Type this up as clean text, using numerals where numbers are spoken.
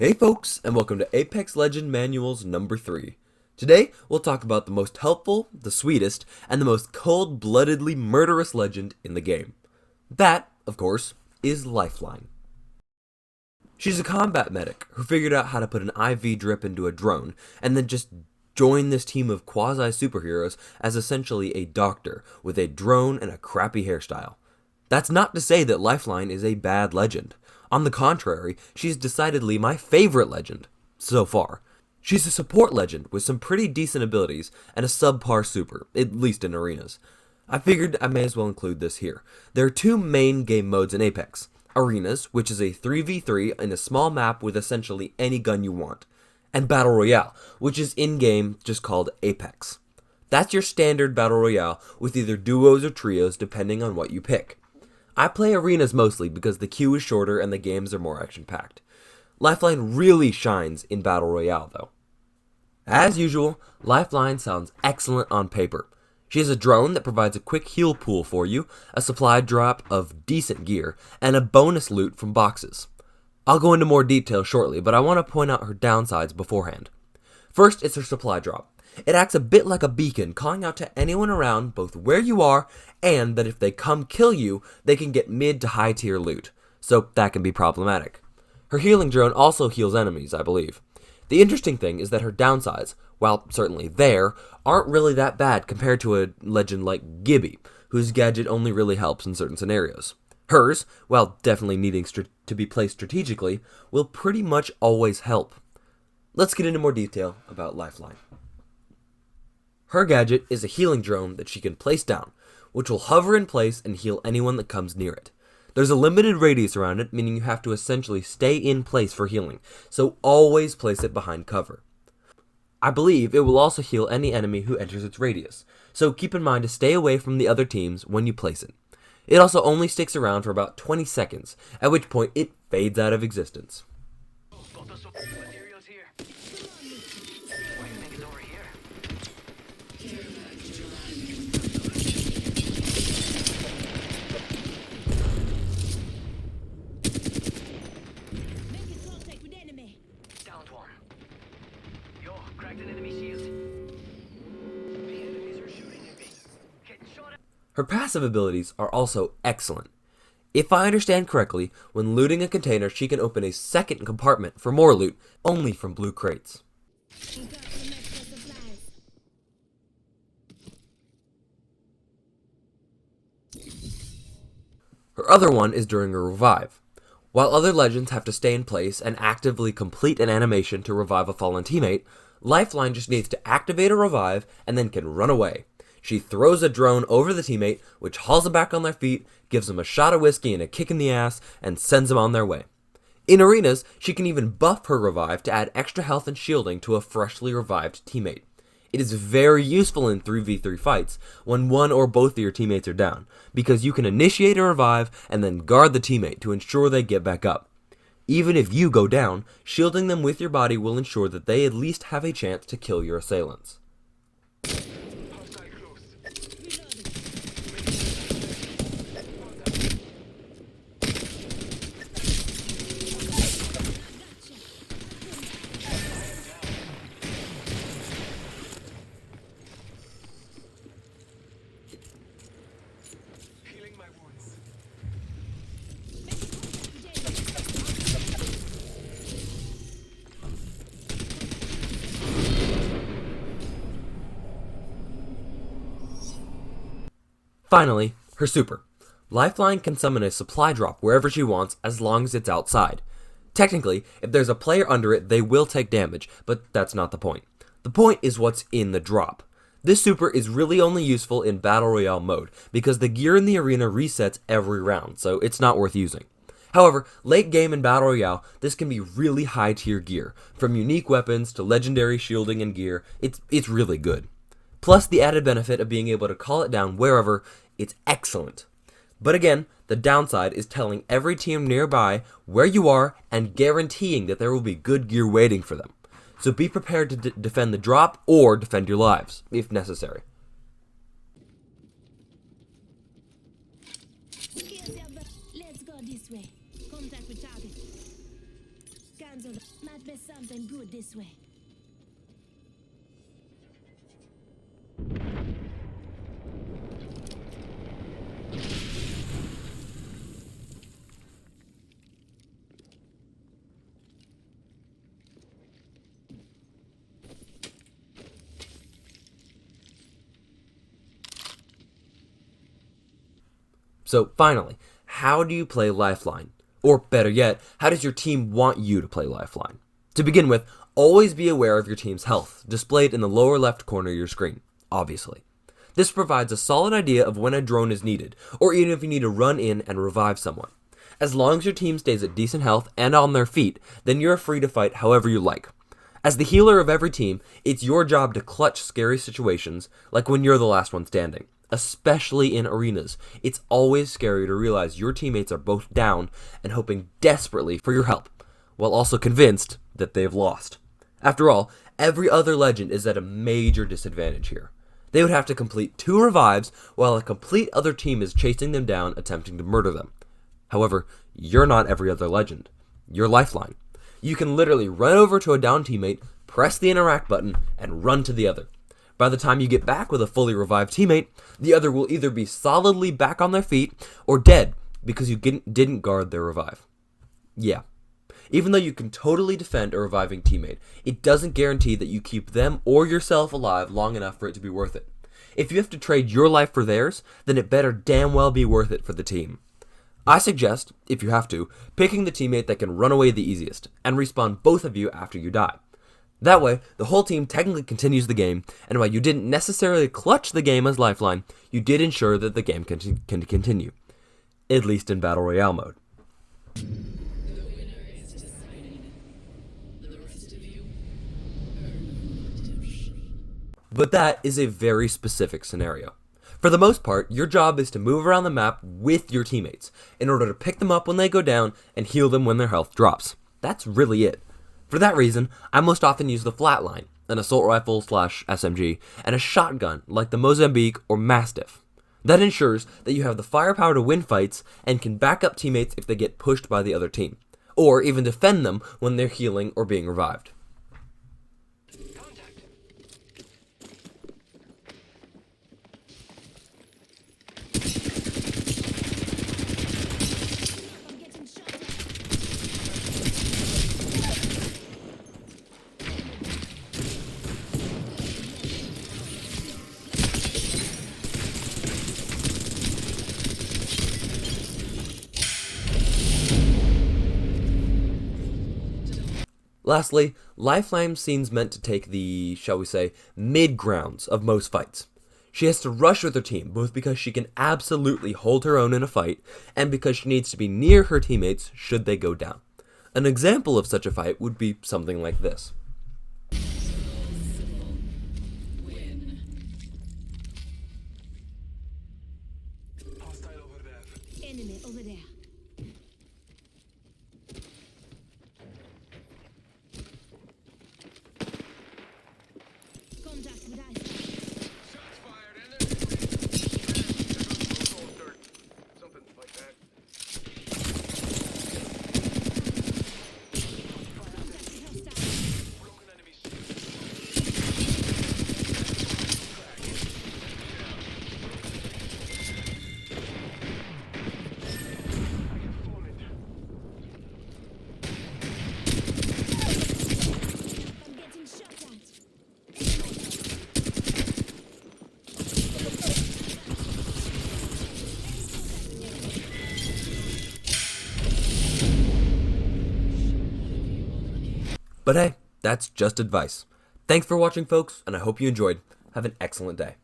Hey folks, and welcome to Apex Legend Manuals number 3. Today, we'll talk about the most helpful, the sweetest, and the most cold-bloodedly murderous legend in the game. That, of course, is Lifeline. She's a combat medic who figured out how to put an IV drip into a drone, and then just joined this team of quasi-superheroes as essentially a doctor with a drone and a crappy hairstyle. That's not to say that Lifeline is a bad legend. On the contrary, she's decidedly my favorite legend so far. She's a support legend with some pretty decent abilities and a subpar super, at least in arenas. I figured I may as well include this here. There are two main game modes in Apex. Arenas, which is a 3v3 in a small map with essentially any gun you want. And Battle Royale, which is in-game just called Apex. That's your standard Battle Royale with either duos or trios depending on what you pick. I play arenas mostly because the queue is shorter and the games are more action-packed. Lifeline really shines in Battle Royale though. As usual, Lifeline sounds excellent on paper. She has a drone that provides a quick heal pool for you, a supply drop of decent gear, and a bonus loot from boxes. I'll go into more detail shortly, but I want to point out her downsides beforehand. First, it's her supply drop. It acts a bit like a beacon, calling out to anyone around both where you are and that if they come kill you, they can get mid to high tier loot, so that can be problematic. Her healing drone also heals enemies, I believe. The interesting thing is that her downsides, while certainly there, aren't really that bad compared to a legend like Gibby, whose gadget only really helps in certain scenarios. Hers, while definitely needing to be placed strategically, will pretty much always help. Let's get into more detail about Lifeline. Her gadget is a healing drone that she can place down, which will hover in place and heal anyone that comes near it. There's a limited radius around it, meaning you have to essentially stay in place for healing, so always place it behind cover. I believe it will also heal any enemy who enters its radius, so keep in mind to stay away from the other teams when you place it. It also only sticks around for about 20 seconds, at which point it fades out of existence. Her passive abilities are also excellent. If I understand correctly, when looting a container, she can open a second compartment for more loot, only from blue crates. Her other one is during a revive. While other legends have to stay in place and actively complete an animation to revive a fallen teammate, Lifeline just needs to activate a revive and then can run away. She throws a drone over the teammate, which hauls them back on their feet, gives them a shot of whiskey and a kick in the ass, and sends them on their way. In arenas, she can even buff her revive to add extra health and shielding to a freshly revived teammate. It is very useful in 3v3 fights when one or both of your teammates are down, because you can initiate a revive and then guard the teammate to ensure they get back up. Even if you go down, shielding them with your body will ensure that they at least have a chance to kill your assailants. Finally, her super. Lifeline can summon a supply drop wherever she wants as long as it's outside. Technically, if there's a player under it, they will take damage, but that's not the point. The point is what's in the drop. This super is really only useful in Battle Royale mode, because the gear in the arena resets every round, so it's not worth using. However, late game in Battle Royale, this can be really high tier gear. From unique weapons to legendary shielding and gear, it's really good. Plus the added benefit of being able to call it down wherever, it's excellent. But again, the downside is telling every team nearby where you are and guaranteeing that there will be good gear waiting for them. So be prepared to defend the drop or defend your lives, if necessary. Let's go this way. Contact with target. Scans over. Might be something good this way. So finally, how do you play Lifeline? Or better yet, how does your team want you to play Lifeline? To begin with, always be aware of your team's health, displayed in the lower left corner of your screen, obviously. This provides a solid idea of when a drone is needed, or even if you need to run in and revive someone. As long as your team stays at decent health and on their feet, then you're free to fight however you like. As the healer of every team, it's your job to clutch scary situations, like when you're the last one standing. Especially in arenas, it's always scary to realize your teammates are both down and hoping desperately for your help, while also convinced that they've lost. After all, every other legend is at a major disadvantage here. They would have to complete 2 revives while a complete other team is chasing them down, attempting to murder them. However, you're not every other legend. You're Lifeline. You can literally run over to a down teammate, press the interact button, and run to the other. By the time you get back with a fully revived teammate, the other will either be solidly back on their feet or dead because you didn't guard their revive. Yeah, even though you can totally defend a reviving teammate, it doesn't guarantee that you keep them or yourself alive long enough for it to be worth it. If you have to trade your life for theirs, then it better damn well be worth it for the team. I suggest, if you have to, picking the teammate that can run away the easiest and respawn both of you after you die. That way, the whole team technically continues the game, and while you didn't necessarily clutch the game as Lifeline, you did ensure that the game can continue. At least in Battle Royale mode. But that is a very specific scenario. For the most part, your job is to move around the map with your teammates, in order to pick them up when they go down and heal them when their health drops. That's really it. For that reason, I most often use the flatline, an assault rifle / SMG, and a shotgun like the Mozambique or Mastiff. That ensures that you have the firepower to win fights and can back up teammates if they get pushed by the other team, or even defend them when they're healing or being revived. Lastly, Lifeline seems meant to take the, shall we say, mid-grounds of most fights. She has to rush with her team, both because she can absolutely hold her own in a fight, and because she needs to be near her teammates should they go down. An example of such a fight would be something like this. Enemy over there. Contact with ice. Shots fired, and there's something like that. Broken enemy I'm getting shot at. But hey, that's just advice. Thanks for watching, folks, and I hope you enjoyed. Have an excellent day.